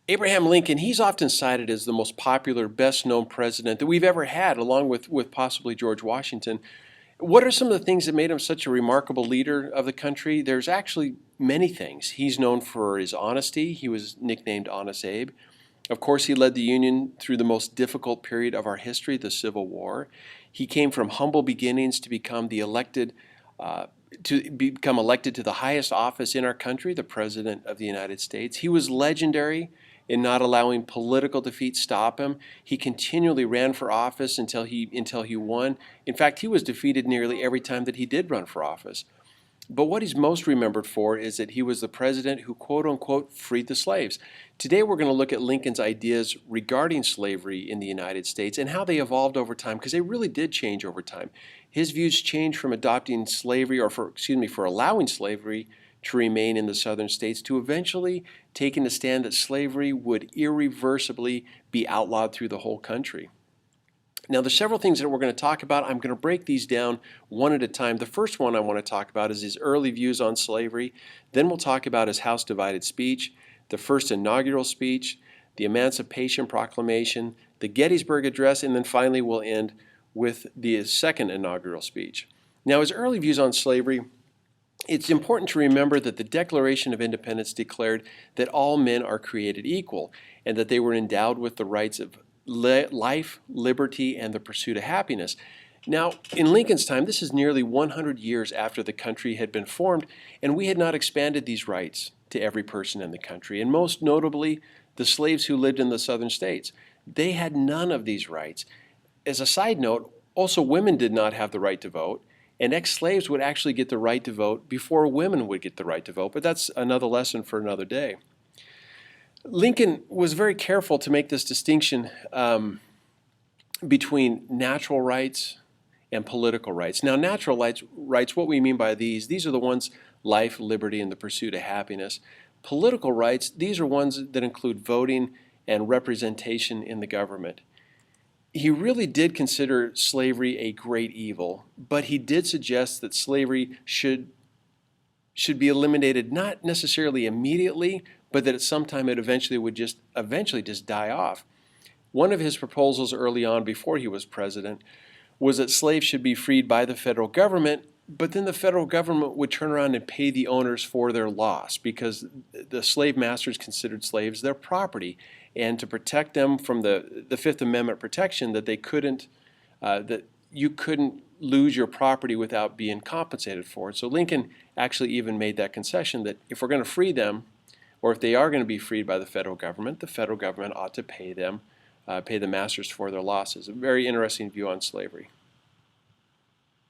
Abraham Lincoln, he's often cited as the most popular, best-known president that we've ever had, along with possibly George Washington. What are some of the things that made him such a remarkable leader of the country? There's actually many things. He's known for his honesty. He was nicknamed Honest Abe. Of course, he led the Union through the most difficult period of our history, the Civil War. He came from humble beginnings to become uh, elected to the highest office in our country, the President of the United States. He was legendary in not allowing political defeat stop him. He continually ran for office until he won. In fact, he was defeated nearly every time that he did run for office. But what he's most remembered for is that he was the president who, quote unquote, freed the slaves. Today we're going to look at Lincoln's ideas regarding slavery in the United States and how they evolved over time, because they really did change over time. His views changed from adopting slavery, for allowing slavery to remain in the southern states, to eventually taking a stand that slavery would irreversibly be outlawed through the whole country. Now, there's several things that we're going to talk about. I'm going to break these down one at a time. The first one I want to talk about is his early views on slavery. Then we'll talk about his House divided speech, the first inaugural speech, the Emancipation Proclamation, the Gettysburg Address, and then finally we'll end with the second inaugural speech. Now, his early views on slavery, it's important to remember that the Declaration of Independence declared that all men are created equal and that they were endowed with the rights of life, liberty, and the pursuit of happiness. Now, in Lincoln's time, this is nearly 100 years after the country had been formed, and we had not expanded these rights to every person in the country, and most notably, the slaves who lived in the southern states. They had none of these rights. As a side note, also women did not have the right to vote, and ex-slaves would actually get the right to vote before women would get the right to vote, but that's another lesson for another day. Lincoln was very careful to make this distinction between natural rights and political rights. Now, natural rights, what we mean by these are the ones: life, liberty, and the pursuit of happiness. Political rights, these are ones that include voting and representation in the government. He really did consider slavery a great evil, but he did suggest that slavery should be eliminated, not necessarily immediately, but that at some time it eventually would just die off. One of his proposals early on, before he was president, was that slaves should be freed by the federal government, but then the federal government would turn around and pay the owners for their loss, because the slave masters considered slaves their property, and to protect them from the Fifth Amendment protection that you couldn't lose your property without being compensated for it. So Lincoln actually even made that concession that if we're going to free them, or if they are going to be freed by the federal government ought to pay the masters for their losses. A very interesting view on slavery.